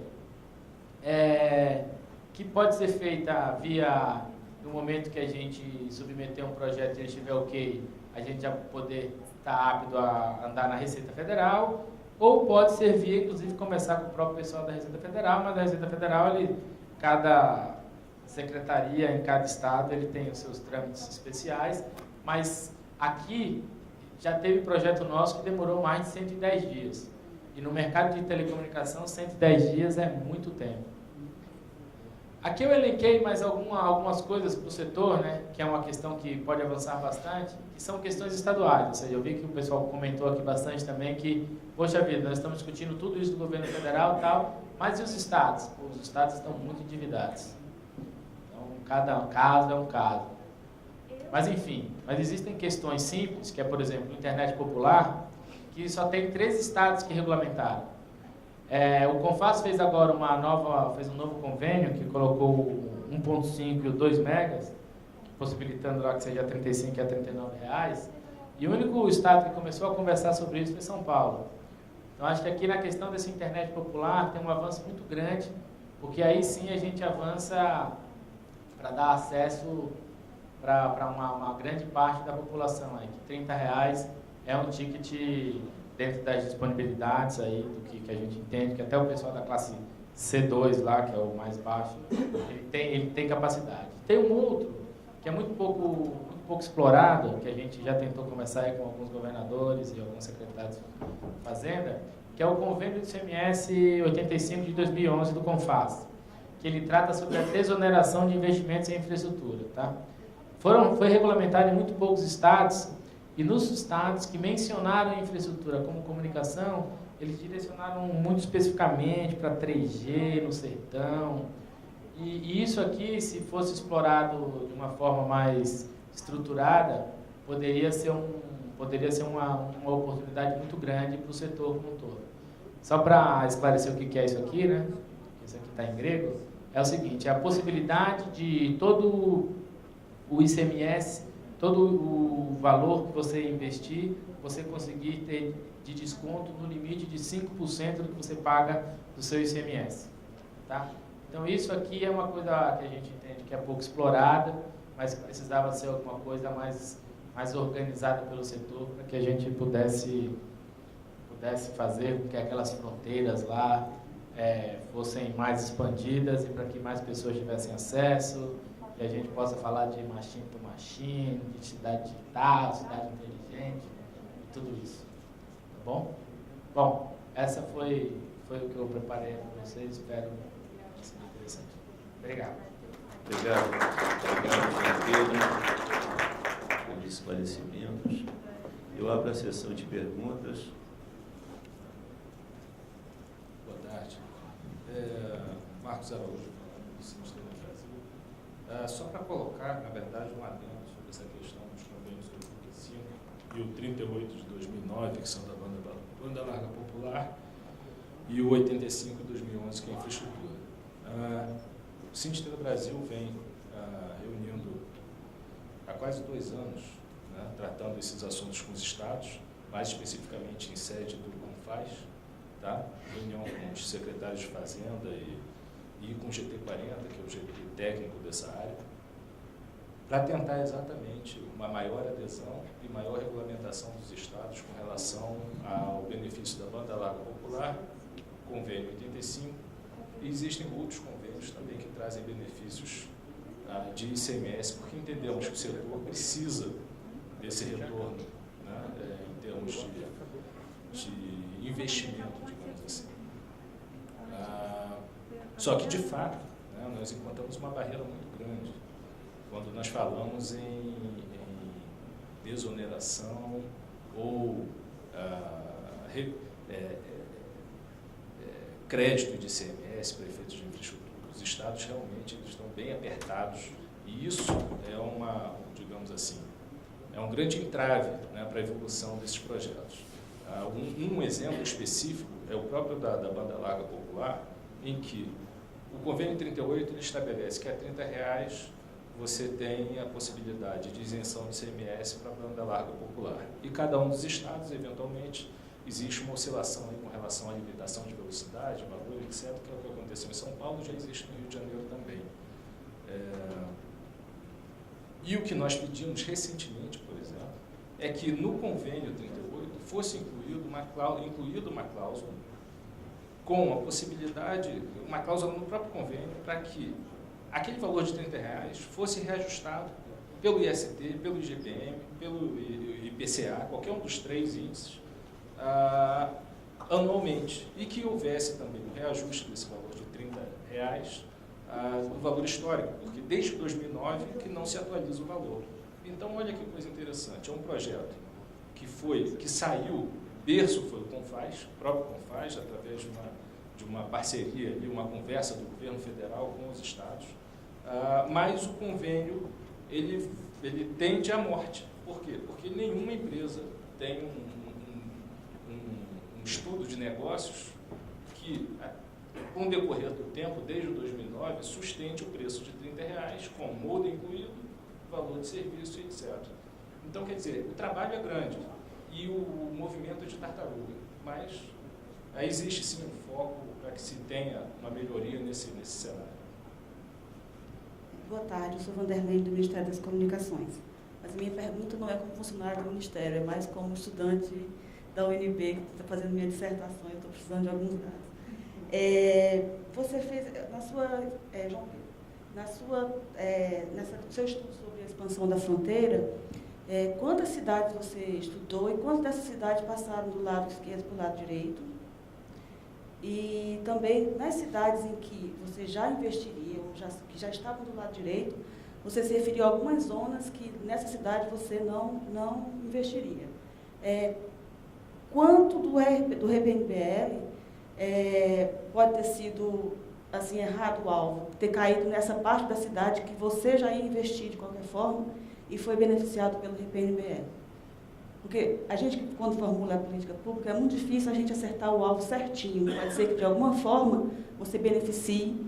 que pode ser feita via, no momento que a gente submeter um projeto e ele estiver ok, a gente já poder estar apto a andar na Receita Federal, ou pode servir, inclusive, começar com o próprio pessoal da Receita Federal, mas a Receita Federal, cada secretaria em cada estado, ele tem os seus trâmites especiais, mas aqui já teve projeto nosso que demorou mais de 110 dias. E no mercado de telecomunicação, 110 dias é muito tempo. Aqui eu elenquei mais algumas coisas para o setor, né, que é uma questão que pode avançar bastante, que são questões estaduais. Ou seja, eu vi que o pessoal comentou aqui bastante também que, poxa vida, nós estamos discutindo tudo isso do governo federal e tal, mas e os estados? Os estados estão muito endividados. Então, cada caso é um caso. Mas, enfim, existem questões simples, que é, por exemplo, internet popular, que só tem 3 estados que regulamentaram. O Confas fez agora fez um novo convênio que colocou 1.5 e o 2 megas, possibilitando lá que seja 35 e a 39 reais. E o único estado que começou a conversar sobre isso foi São Paulo. Então, acho que aqui na questão dessa internet popular tem um avanço muito grande, porque aí sim a gente avança para dar acesso para uma grande parte da população. Aí, que 30 reais é um ticket dentro das disponibilidades aí, do que a gente entende, que até o pessoal da classe C2 lá, que é o mais baixo, ele tem capacidade. Tem um outro, que é muito pouco explorado, que a gente já tentou conversar aí com alguns governadores e alguns secretários de Fazenda, que é o convênio do ICMS 85 de 2011 do Confas, que ele trata sobre a desoneração de investimentos em infraestrutura. Tá? Foi regulamentado em muito poucos estados, e nos estados que mencionaram a infraestrutura como comunicação, eles direcionaram muito especificamente para 3G no sertão. E isso aqui, se fosse explorado de uma forma mais estruturada, poderia ser uma oportunidade muito grande para o setor como um todo. Só para esclarecer o que é isso aqui, né? Isso aqui está em grego. É o seguinte: é a possibilidade de todo o ICMS, todo o valor que você investir, você conseguir ter de desconto no limite de 5% do que você paga do seu ICMS. Tá? Então, isso aqui é uma coisa que a gente entende que é pouco explorada, mas que precisava ser alguma coisa mais organizada pelo setor para que a gente pudesse fazer com que aquelas fronteiras lá fossem mais expandidas e para que mais pessoas tivessem acesso, e a gente possa falar de machine to machine, de cidade digital, cidade inteligente, e tudo isso. Tá bom? Bom, essa foi o que eu preparei para vocês, espero que seja interessante. Obrigado. Obrigado, Pedro, pelos esclarecimentos. Eu abro a sessão de perguntas. Boa tarde. Marcos Araújo, do Sindicato do Brasil. Só para colocar, na verdade, um adendo sobre essa questão dos convênios 85 e o 38 de 2009, que são da banda larga popular, e o 85 de 2011, que é infraestrutura. O Sindicato do Brasil vem reunindo há quase 2 anos, né, tratando esses assuntos com os estados, mais especificamente em sede do Confas, tá? Reunião com os secretários de Fazenda e com o GT40, que é o GT técnico dessa área, para tentar exatamente uma maior adesão e maior regulamentação dos estados com relação ao benefício da banda larga popular, convênio 85, e existem outros convênios também que trazem benefícios de ICMS, porque entendemos que o setor precisa desse retorno, né, em termos de investimento, digamos assim. Só que, de fato, né, nós encontramos uma barreira muito grande quando nós falamos em desoneração ou crédito de ICMS para efeitos de infraestrutura. Os estados realmente eles estão bem apertados e isso digamos assim, é um grande entrave, né, para a evolução desses projetos. Um exemplo específico é o próprio da banda larga popular, em que o convênio 38 ele estabelece que a R$30 você tem a possibilidade de isenção de ICMS para a banda larga popular. E cada um dos estados, eventualmente, existe uma oscilação aí com relação à limitação de velocidade, valor, etc., que é o que aconteceu em São Paulo, já existe no Rio de Janeiro também. E o que nós pedimos recentemente, por exemplo, é que no convênio 38 fosse incluída uma cláusula com a possibilidade, uma cláusula no próprio convênio, para que aquele valor de R$30 fosse reajustado pelo IST, pelo IGPM, pelo IPCA, qualquer um dos 3 índices, anualmente, e que houvesse também o reajuste desse valor de R$30 do valor histórico, porque desde 2009 que não se atualiza o valor. Então, olha que coisa interessante, é um projeto que saiu, berço foi o Confas, o próprio Confas, através de uma parceria, uma conversa do governo federal com os estados, mas o convênio, ele tende à morte. Por quê? Porque nenhuma empresa tem um estudo de negócios que que, com o decorrer do tempo, desde 2009, sustente o preço de R$30, com molde incluído, valor de serviço, etc. Então, quer dizer, o trabalho é grande e o movimento é de tartaruga, mas existe sim um foco para que se tenha uma melhoria nesse cenário. Boa tarde, eu sou Vanderlei do Ministério das Comunicações. Mas a minha pergunta não é como funcionário do Ministério, é mais como estudante da UNB, que está fazendo minha dissertação, eu estou precisando de alguns dados. Você fez, João Pedro, no seu estudo sobre a expansão da fronteira, quantas cidades você estudou e quantas dessas cidades passaram do lado esquerdo para o lado direito? E também, nas cidades em que você já investiria, ou que já estavam do lado direito, você se referiu a algumas zonas que nessa cidade você não investiria. Quanto do RPNBL pode ter sido assim, errado o alvo, ter caído nessa parte da cidade que você já ia investir de qualquer forma e foi beneficiado pelo RPNBL? Porque a gente, quando formula a política pública, é muito difícil a gente acertar o alvo certinho. Pode ser que, de alguma forma, você beneficie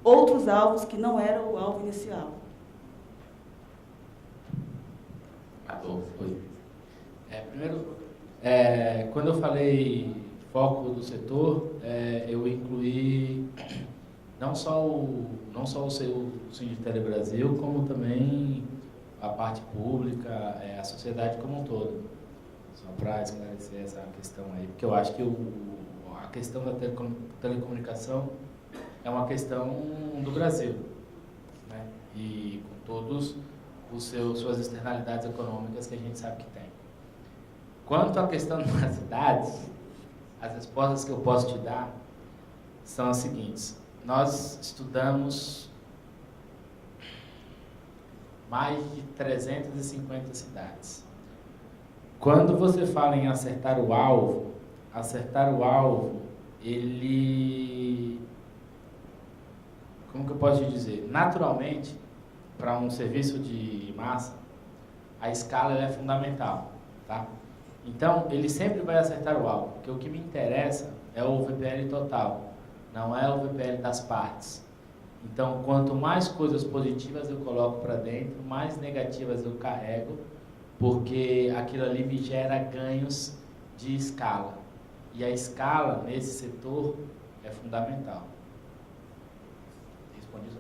outros alvos que não eram o alvo inicial. Primeiro, quando eu falei foco do setor, eu incluí não só o Sindictele Brasil, como também a parte pública, a sociedade como um todo. Só para esclarecer essa questão aí, porque eu acho que a questão da telecomunicação é uma questão do Brasil, né? E com todos suas externalidades econômicas que a gente sabe que tem. Quanto à questão das cidades, as respostas que eu posso te dar são as seguintes. Nós estudamos mais de 350 cidades. Quando você fala em acertar o alvo, ele... Como que eu posso te dizer? Naturalmente, para um serviço de massa, a escala é fundamental, tá? Então, ele sempre vai acertar o alvo, porque o que me interessa é o VPL total, não é o VPL das partes. Então, quanto mais coisas positivas eu coloco para dentro, mais negativas eu carrego, porque aquilo ali me gera ganhos de escala. E a escala, nesse setor, é fundamental. Respondi isso?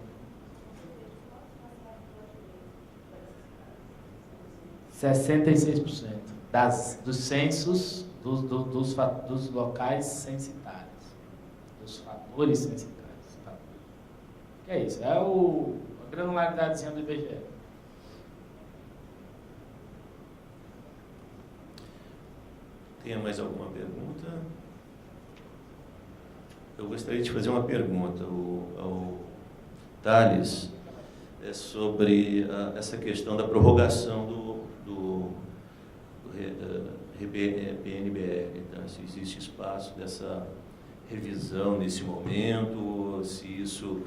66% dos censos dos locais censitários, dos fatores censitários. Tá? Que é isso? É a granularidadezinha do IBGE. Tem mais alguma pergunta? Eu gostaria de fazer uma pergunta ao Thales sobre essa questão da prorrogação do PNBL. Então, se existe espaço dessa revisão nesse momento, se isso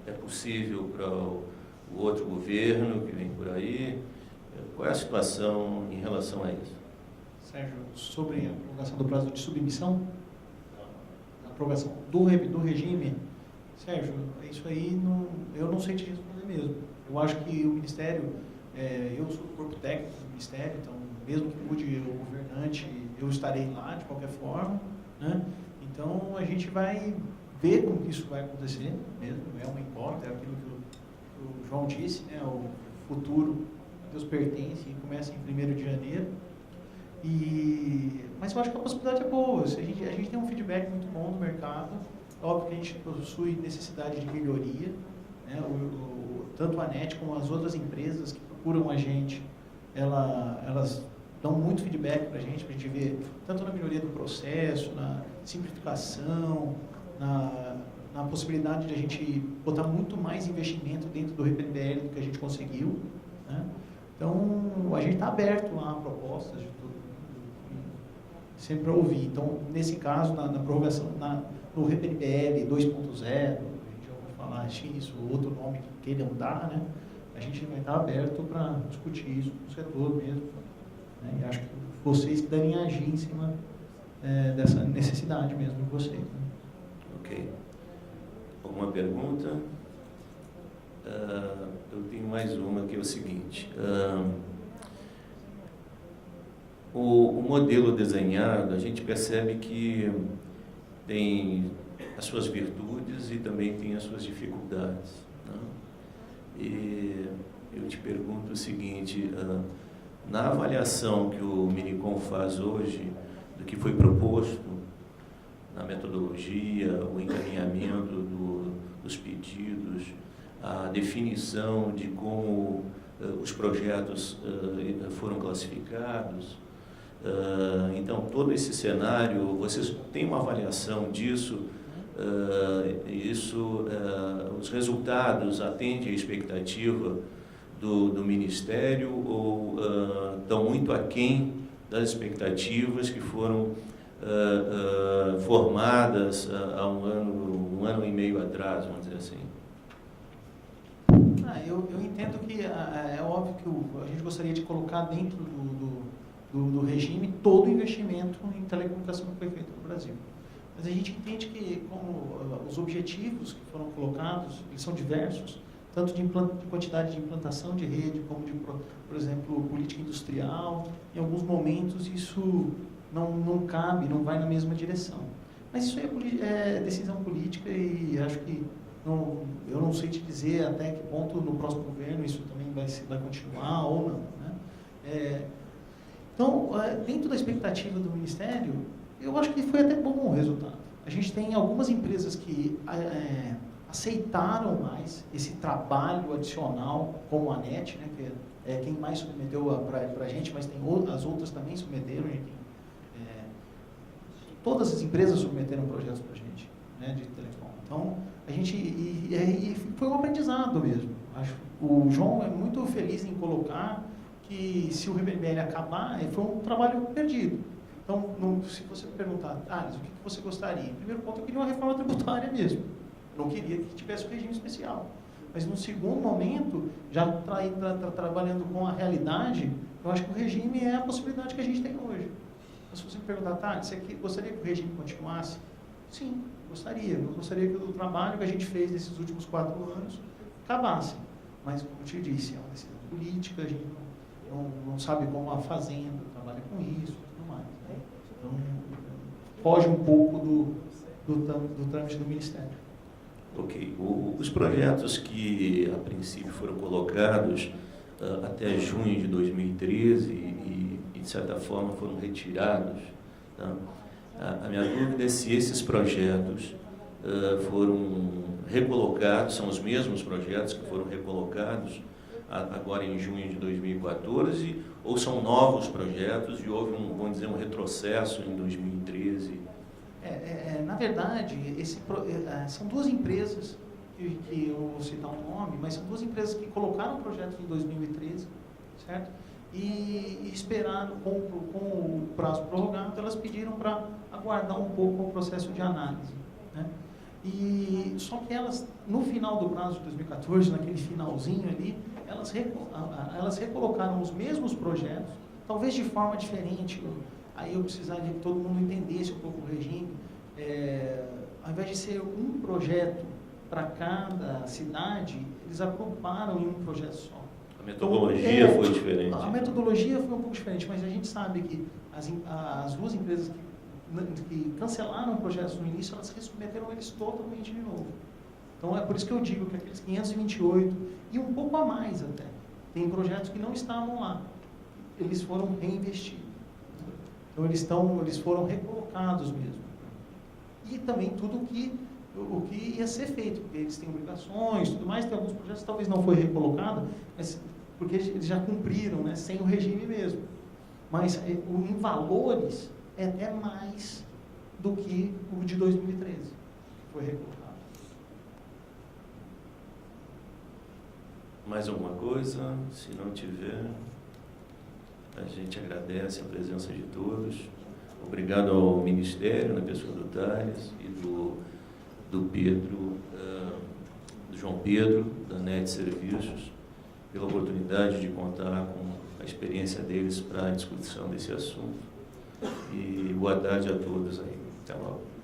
é possível para o outro governo que vem por aí. Qual é a situação em relação a isso? Sérgio, sobre a prorrogação do prazo de submissão, a prorrogação do regime, Sérgio, isso aí eu não sei te responder mesmo. Eu acho que o Ministério, eu sou do corpo técnico do Ministério, então, mesmo que mude o governante, eu estarei lá de qualquer forma, né? Então, a gente vai ver como que isso vai acontecer mesmo, é uma incógnita, é aquilo que o João disse, né? O futuro a Deus pertence e começa em 1º de janeiro. Mas eu acho que a possibilidade é boa. A gente tem um feedback muito bom do mercado. Óbvio que a gente possui necessidade de melhoria, né? Tanto a NET como as outras empresas que procuram a gente, elas dão muito feedback para a gente ver tanto na melhoria do processo, na simplificação, na possibilidade de a gente botar muito mais investimento dentro do RPNBL do que a gente conseguiu, né? Então, a gente está aberto a propostas de tudo, sempre para ouvir. Então, nesse caso, na prorrogação, no RPNBL 2.0, a gente já vai falar isso, outro nome que queiram dar, né? A gente vai estar aberto para discutir isso no setor mesmo, né? E acho que vocês que devem agir em cima dessa necessidade mesmo de vocês. Né? Ok. Alguma pergunta? Eu tenho mais uma, que é o seguinte. O modelo desenhado, a gente percebe que tem as suas virtudes e também tem as suas dificuldades. Né? E eu te pergunto o seguinte, na avaliação que o Minicom faz hoje, do que foi proposto, na metodologia, o encaminhamento dos pedidos, a definição de como os projetos foram classificados, então todo esse cenário, vocês têm uma avaliação disso? Os resultados atendem à expectativa do Ministério ou estão muito aquém das expectativas que foram formadas há um ano e meio atrás, vamos dizer assim? Eu entendo que é óbvio que a gente gostaria de colocar dentro do regime todo o investimento em telecomunicação que foi feito no Brasil. Mas a gente entende que como os objetivos que foram colocados, eles são diversos, tanto de quantidade de implantação de rede, como de, por exemplo, política industrial. Em alguns momentos isso não cabe, não vai na mesma direção. Mas isso é decisão política e acho que eu não sei te dizer até que ponto no próximo governo isso também vai continuar ou não. Né? Então, dentro da expectativa do Ministério, eu acho que foi até bom o resultado. A gente tem algumas empresas que aceitaram mais esse trabalho adicional, como a NET, né, que é quem mais submeteu para a gente, mas tem as outras também submeteram. Todas as empresas submeteram projetos para a gente, né, de telecom. Então, a gente e foi um aprendizado mesmo. Acho. O João é muito feliz em colocar que se o RBML acabar, foi um trabalho perdido. Então, se você perguntar, o que você gostaria? Primeiro ponto, eu queria uma reforma tributária mesmo. Eu não queria que tivesse um regime especial. Mas, no segundo momento, já trabalhando com a realidade, eu acho que o regime é a possibilidade que a gente tem hoje. Então, se você me perguntar, você gostaria que o regime continuasse? Sim, gostaria. Eu gostaria que o trabalho que a gente fez nesses últimos 4 anos acabasse. Mas, como eu te disse, é uma decisão política, a gente não sabe como a Fazenda trabalha com isso e tudo mais. Né? Então, foge um pouco do trâmite do Ministério. Ok. Os projetos que, a princípio, foram colocados até junho de 2013 e, de certa forma, foram retirados, tá? A minha dúvida é se esses projetos foram recolocados, são os mesmos projetos que foram recolocados agora em junho de 2014, ou são novos projetos e houve vamos dizer, um retrocesso em 2013? Na verdade, são 2 empresas, que eu vou citar um nome, mas são 2 empresas que colocaram projetos em 2013, certo? E esperaram, com o prazo prorrogado, elas pediram para aguardar um pouco o processo de análise. Né? Só que elas, no final do prazo de 2014, naquele finalzinho ali, elas recolocaram os mesmos projetos, talvez de forma diferente. Aí eu precisaria que todo mundo entendesse um pouco o regime. Ao invés de ser um projeto para cada cidade, eles agruparam em um projeto só. A metodologia foi diferente. A metodologia foi um pouco diferente, mas a gente sabe que as 2 empresas que cancelaram projetos no início, elas resubmeteram eles totalmente de novo. Então, é por isso que eu digo que aqueles 528, e um pouco a mais até, tem projetos que não estavam lá. Eles foram reinvestidos. Então, eles foram recolocados mesmo. E também tudo o que ia ser feito, porque eles têm obrigações, tudo mais, tem alguns projetos que talvez não foi recolocado, mas porque eles já cumpriram, né, sem o regime mesmo. Mas em valores é até mais do que o de 2013, que foi recolocado. Mais alguma coisa? Se não tiver, a gente agradece a presença de todos. Obrigado ao Ministério, na pessoa do Thales e do Pedro, do João Pedro, da NET Serviços, pela oportunidade de contar com a experiência deles para a discussão desse assunto. E boa tarde a todos aí. Até logo.